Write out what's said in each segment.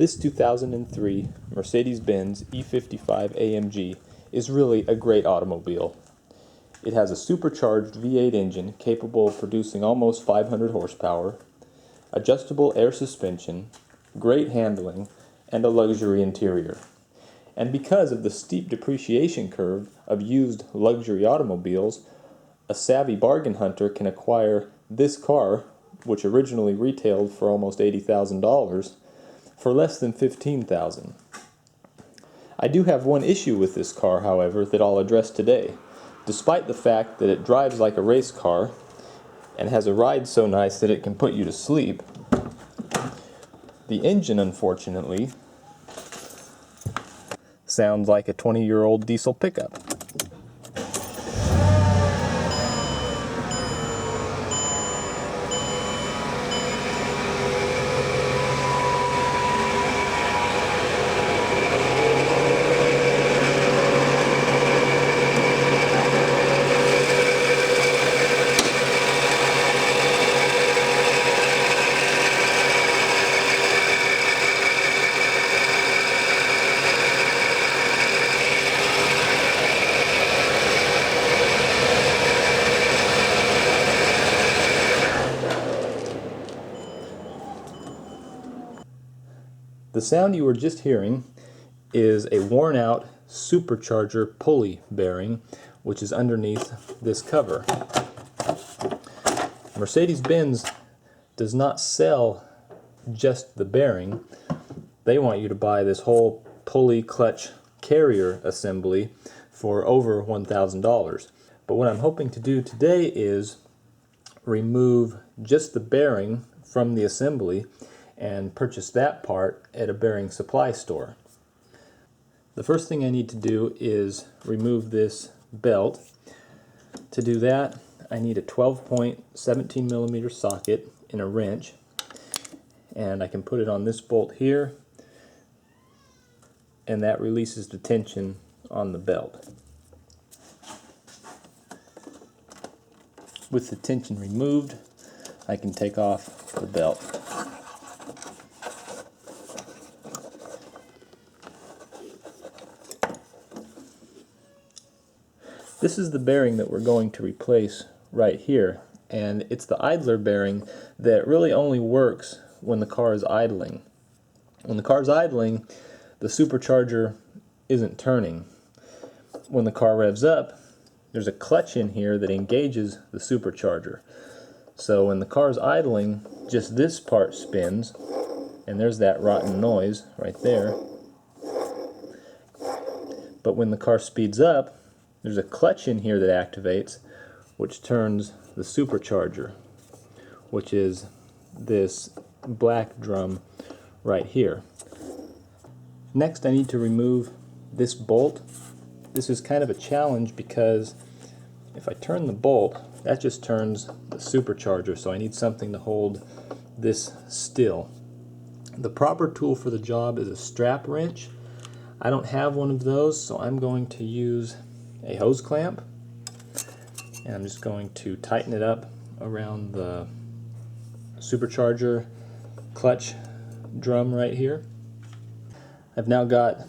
This 2003 Mercedes Benz E55 AMG is really a great automobile. It has a supercharged V8 engine capable of producing almost 500 horsepower, adjustable air suspension, great handling, and a luxury interior. And because of the steep depreciation curve of used luxury automobiles, a savvy bargain hunter can acquire this car, which originally retailed for almost $80,000, for less than $15,000. I do have one issue with this car, however, that I'll address today. Despite the fact that it drives like a race car and has a ride so nice that it can put you to sleep, the engine, unfortunately, sounds like a 20-year-old diesel pickup. The sound you were just hearing is a worn-out supercharger pulley bearing, which is underneath this cover. Mercedes-Benz does not sell just the bearing. They want you to buy this whole pulley clutch carrier assembly for over $1,000. But what I'm hoping to do today is remove just the bearing from the assembly and purchase that part at a bearing supply store. The first thing I need to do is remove this belt. To do that, I need a 12-point 17mm socket and a wrench, and I can put it on this bolt here, and that releases the tension on the belt. With the tension removed, I can take off the belt. This is the bearing that we're going to replace right here, and it's the idler bearing that really only works when the car is idling. When the car is idling, the supercharger isn't turning. When the car revs up, there's a clutch in here that engages the supercharger. So when the car is idling, just this part spins, and there's that rotten noise right there. But when the car speeds up, there's a clutch in here that activates, which turns the supercharger, which is this black drum right here. Next, I need to remove this bolt. This is kind of a challenge because if I turn the bolt, that just turns the supercharger, so I need something to hold this still. The proper tool for the job is a strap wrench. I don't have one of those, so I'm going to use a hose clamp, and I'm just going to tighten it up around the supercharger clutch drum right here. I've now got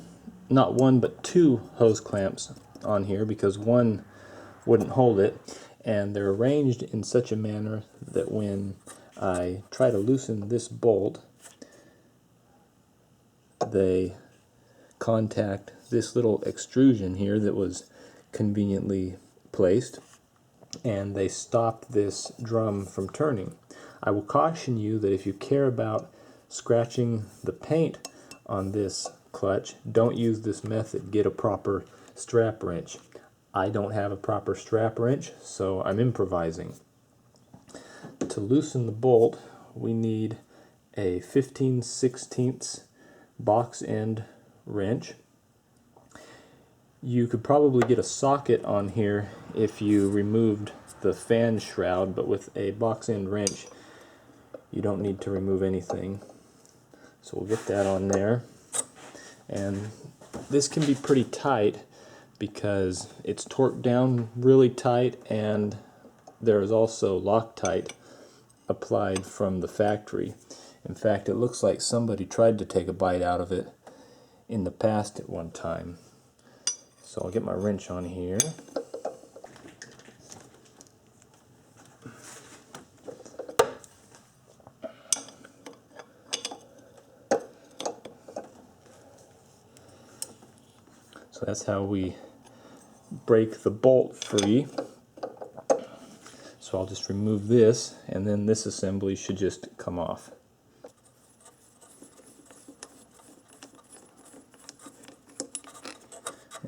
not one but two hose clamps on here because one wouldn't hold it, and they're arranged in such a manner that when I try to loosen this bolt, they contact this little extrusion here that was conveniently placed, and they stop this drum from turning. I will caution you that if you care about scratching the paint on this clutch, don't use this method. Get a proper strap wrench. I don't have a proper strap wrench, so I'm improvising. To loosen the bolt, we need a 15/16 box end wrench. You could probably get a socket on here if you removed the fan shroud, but with a box end wrench you don't need to remove anything. So we'll get that on there. And this can be pretty tight because it's torqued down really tight, and there is also Loctite applied from the factory. In fact, it looks like somebody tried to take a bite out of it in the past at one time. So I'll get my wrench on here. So that's how we break the bolt free. So I'll just remove this, and then this assembly should just come off.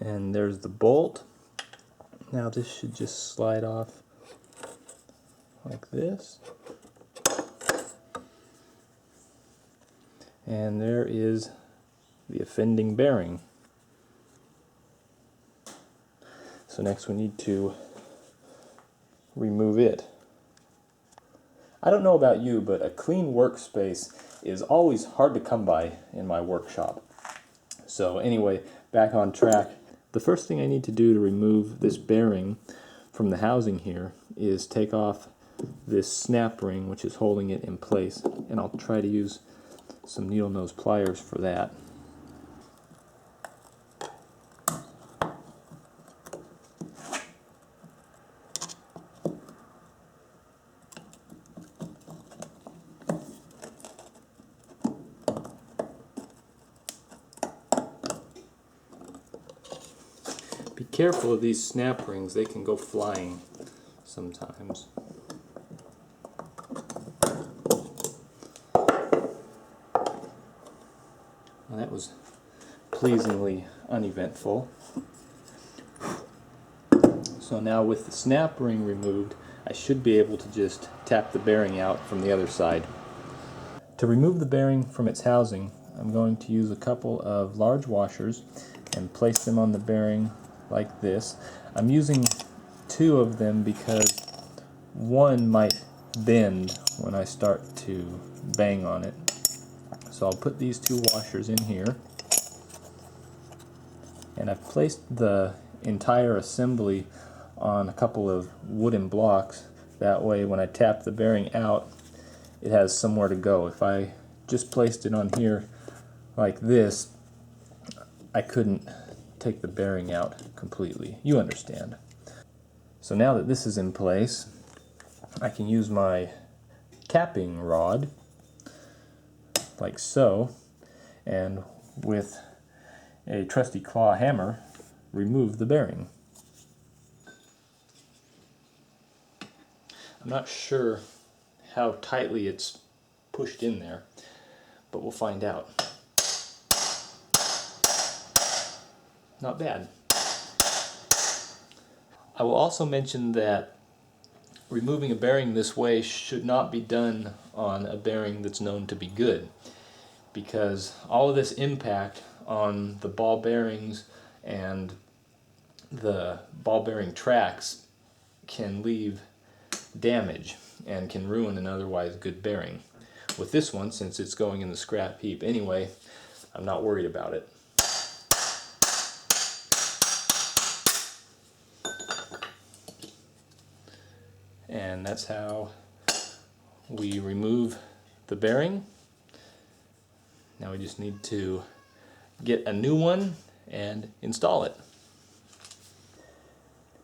And there's the bolt. Now this should just slide off like this. And there is the offending bearing. So next we need to remove it. I don't know about you, but a clean workspace is always hard to come by in my workshop. So anyway, back on track. The first thing I need to do to remove this bearing from the housing here is take off this snap ring which is holding it in place, and I'll try to use some needle nose pliers for that. Be careful of these snap rings, they can go flying sometimes. Well, that was pleasingly uneventful. So now with the snap ring removed, I should be able to just tap the bearing out from the other side. To remove the bearing from its housing, I'm going to use a couple of large washers and place them on the bearing like this. I'm using two of them because one might bend when I start to bang on it. So I'll put these two washers in here, and I've placed the entire assembly on a couple of wooden blocks. That way when I tap the bearing out, it has somewhere to go. If I just placed it on here like this, I couldn't take the bearing out completely. You understand. So now that this is in place, I can use my tapping rod like so, and with a trusty claw hammer remove the bearing. I'm not sure how tightly it's pushed in there, but we'll find out. Not bad. I will also mention that removing a bearing this way should not be done on a bearing that's known to be good, because all of this impact on the ball bearings and the ball bearing tracks can leave damage and can ruin an otherwise good bearing. With this one, since it's going in the scrap heap anyway, I'm not worried about it. And that's how we remove the bearing. Now we just need to get a new one and install it.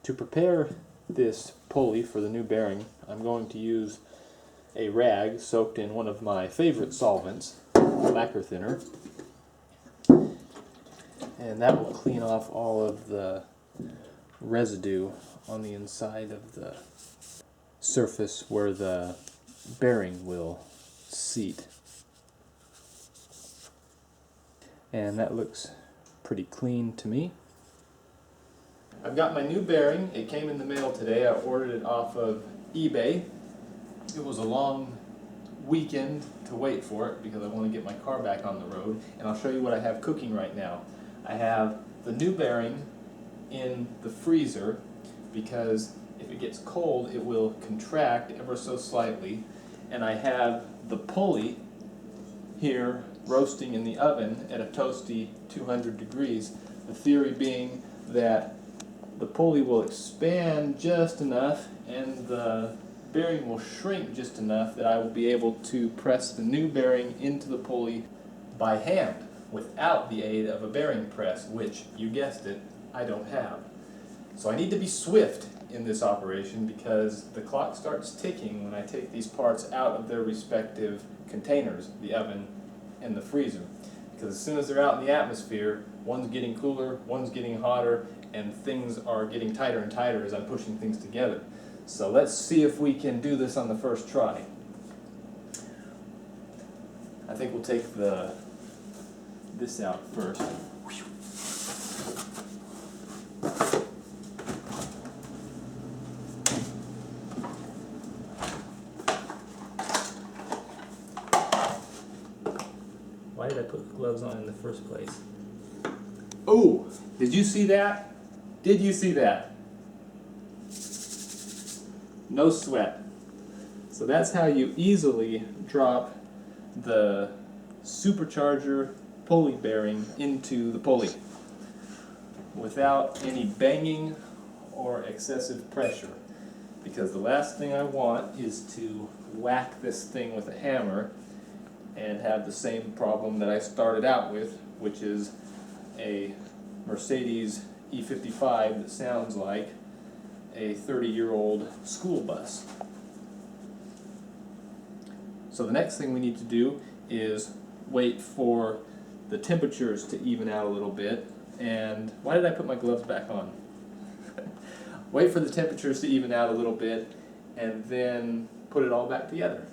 To prepare this pulley for the new bearing, I'm going to use a rag soaked in one of my favorite solvents, lacquer thinner, and that will clean off all of the residue on the inside of the surface where the bearing will seat. And that looks pretty clean to me. I've got my new bearing. It came in the mail today. I ordered it off of eBay. It was a long weekend to wait for it because I want to get my car back on the road, and I'll show you what I have cooking right now. I have the new bearing in the freezer because if it gets cold it will contract ever so slightly, and I have the pulley here roasting in the oven at a toasty 200 degrees. The theory being that the pulley will expand just enough and the bearing will shrink just enough that I will be able to press the new bearing into the pulley by hand without the aid of a bearing press, which, you guessed it, I don't have. So I need to be swift in this operation because the clock starts ticking when I take these parts out of their respective containers, the oven and the freezer. Because as soon as they're out in the atmosphere, one's getting cooler, one's getting hotter, and things are getting tighter and tighter as I'm pushing things together. So let's see if we can do this on the first try. I think we'll take this out first. Why did I put gloves on in the first place? Oh, did you see that? Did you see that? No sweat. So that's how you easily drop the supercharger pulley bearing into the pulley without any banging or excessive pressure. Because the last thing I want is to whack this thing with a hammer and have the same problem that I started out with, which is a Mercedes E55 that sounds like a 30-year-old school bus. So the next thing we need to do is wait for the temperatures to even out a little bit. And why did I put my gloves back on? Wait for the temperatures to even out a little bit and then put it all back together.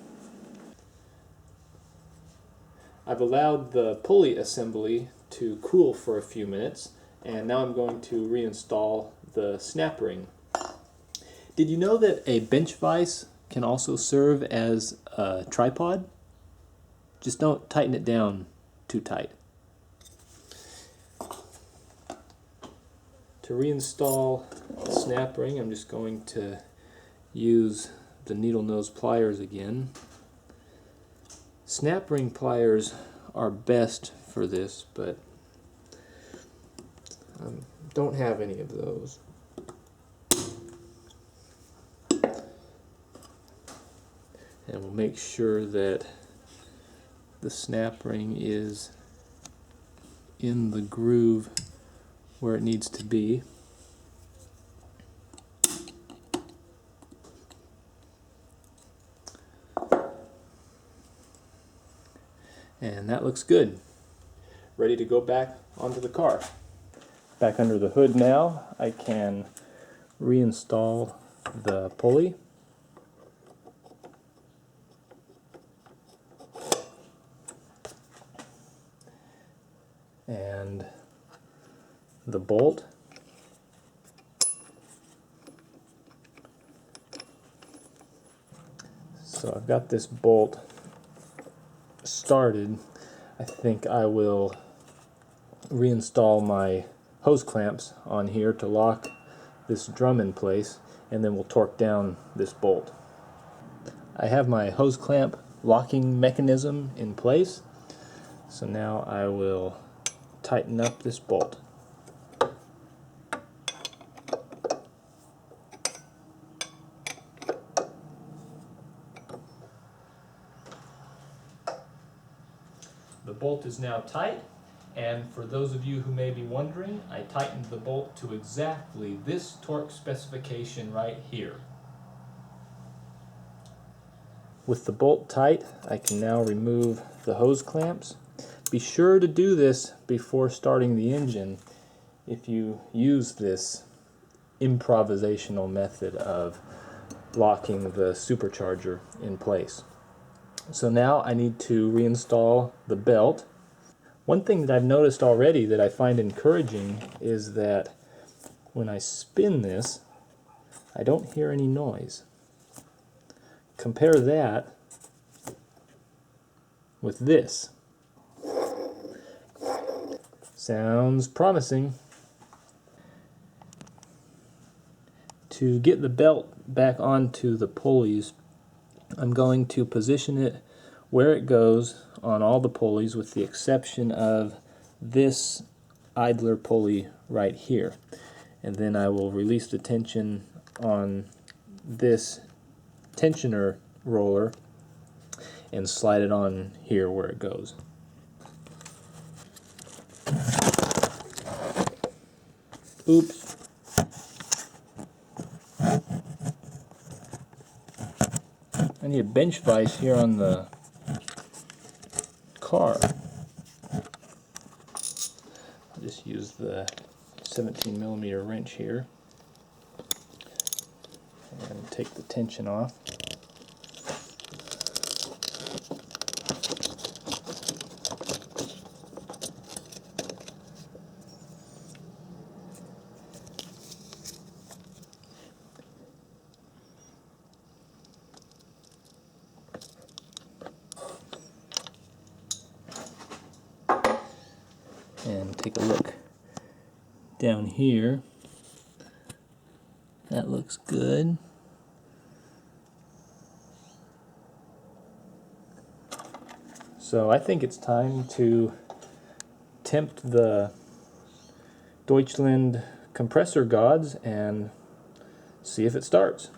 I've allowed the pulley assembly to cool for a few minutes, and now I'm going to reinstall the snap ring. Did you know that a bench vise can also serve as a tripod? Just don't tighten it down too tight. To reinstall the snap ring, I'm just going to use the needle nose pliers again. Snap ring pliers are best for this, but I don't have any of those. And we'll make sure that the snap ring is in the groove where it needs to be. And that looks good. Ready to go back onto the car. Back under the hood now, I can reinstall the pulley. And the bolt. So I've got this bolt started. I think I will reinstall my hose clamps on here to lock this drum in place, and then we'll torque down this bolt. I have my hose clamp locking mechanism in place, so now I will tighten up this bolt. The bolt is now tight, and for those of you who may be wondering, I tightened the bolt to exactly this torque specification right here. With the bolt tight, I can now remove the hose clamps. Be sure to do this before starting the engine if you use this improvisational method of locking the supercharger in place. So now I need to reinstall the belt. One thing that I've noticed already that I find encouraging is that when I spin this, I don't hear any noise. Compare that with this. Sounds promising. To get the belt back onto the pulleys, I'm going to position it where it goes on all the pulleys with the exception of this idler pulley right here. And then I will release the tension on this tensioner roller and slide it on here where it goes. Oops. I need a bench vise here on the car. I'll just use the 17mm wrench here and take the tension off. And take a look down here. That looks good. So I think it's time to tempt the Deutschland compressor gods and see if it starts.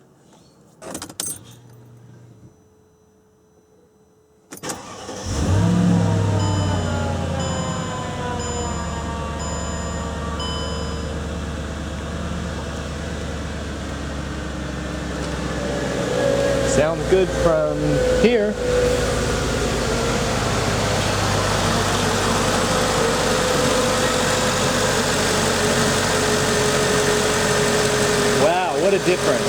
Sounds good from here. Wow, what a difference.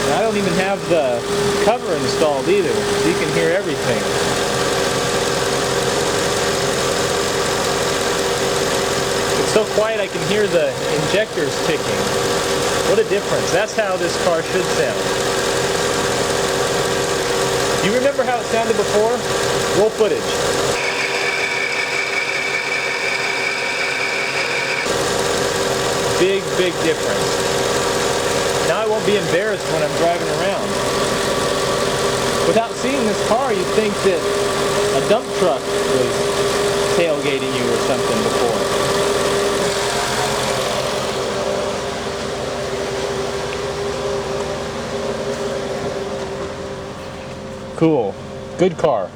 And I don't even have the cover installed either, so you can hear everything. It's so quiet I can hear the injectors ticking. What a difference. That's how this car should sound. Do you remember how it sounded before? Roll footage. Big, big difference. Now I won't be embarrassed when I'm driving around. Without seeing this car, you'd think that a dump truck was tailgating you or something before. Cool. Good car.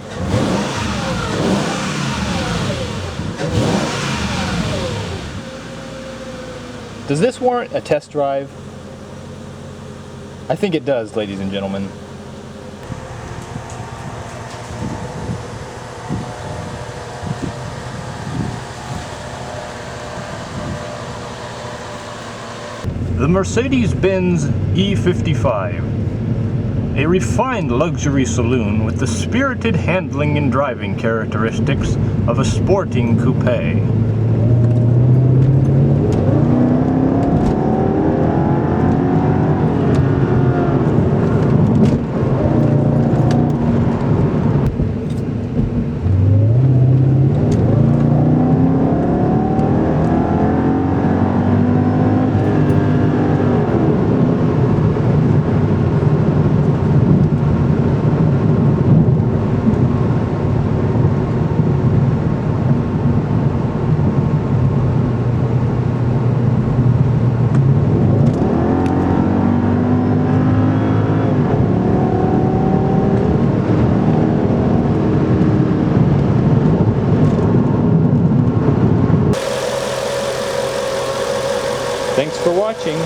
Does this warrant a test drive? I think it does, ladies and gentlemen. The Mercedes Benz E55. A refined luxury saloon with the spirited handling and driving characteristics of a sporting coupe. Thanks for watching.